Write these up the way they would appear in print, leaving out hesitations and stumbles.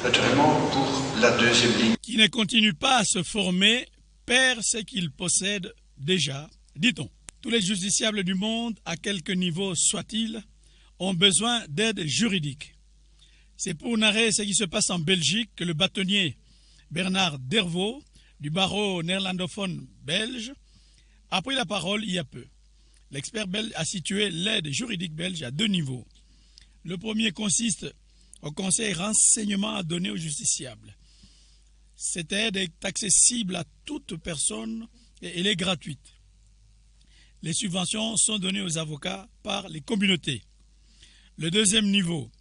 Naturellement, pour la deuxième ligne. Qui ne continue pas à se former perd ce qu'il possède déjà, dit-on. Tous les justiciables du monde, à quelque niveau soit-il, ont besoin d'aide juridique. C'est pour narrer ce qui se passe en Belgique que le bâtonnier Bernard Dervaux, du barreau néerlandophone belge, a pris la parole il y a peu. L'expert belge a situé l'aide juridique belge à 2 niveaux. Le premier consiste au conseil renseignement à donner aux justiciables. Cette aide est accessible à toute personne et elle est gratuite. Les subventions sont données aux avocats par les communautés. Le deuxième niveau,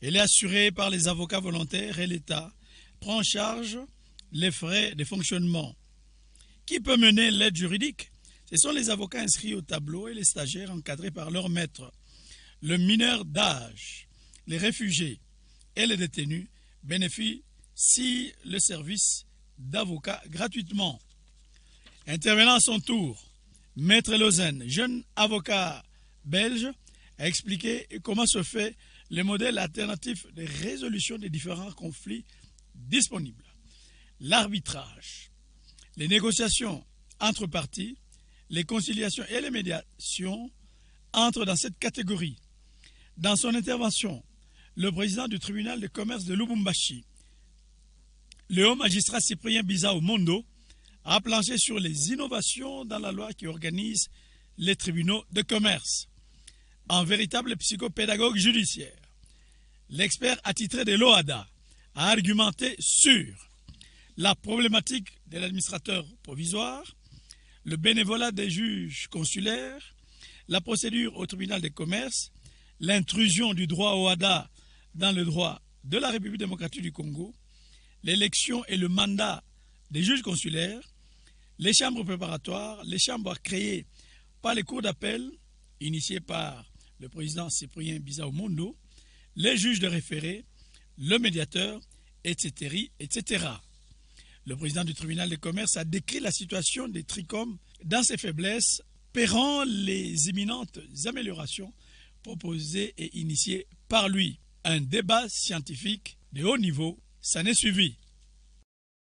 elle est assurée par les avocats volontaires et l'État prend en charge les frais de fonctionnement. Qui peut mener l'aide juridique? Ce sont les avocats inscrits au tableau et les stagiaires encadrés par leur maître. Le mineur d'âge, les réfugiés et les détenus bénéficient le service d'avocat gratuitement. Intervenant à son tour, Maître Lausanne, jeune avocat belge, a expliqué comment se fait le modèle alternatif de résolution des différents conflits disponibles. L'arbitrage, les négociations entre parties, les conciliations et les médiations entrent dans cette catégorie. Dans son intervention, le président du tribunal de commerce de Lubumbashi, le haut magistrat Cyprien Bizao Mondo, a planché sur les innovations dans la loi qui organise les tribunaux de commerce. Un véritable psychopédagogue judiciaire, l'expert attitré de l'OADA a argumenté sur la problématique de l'administrateur provisoire, le bénévolat des juges consulaires, la procédure au tribunal de commerce, l'intrusion du droit OADA dans le droit de la République démocratique du Congo, l'élection et le mandat des juges consulaires, les chambres préparatoires, les chambres créées par les cours d'appel, initiées par le président Cyprien Bizao Mondo, les juges de référé, le médiateur, etc., etc. Le président du tribunal de commerce a décrit la situation des TRICOM dans ses faiblesses, pérant les imminentes améliorations proposées et initiées par lui. Un débat scientifique de haut niveau s'en est suivi.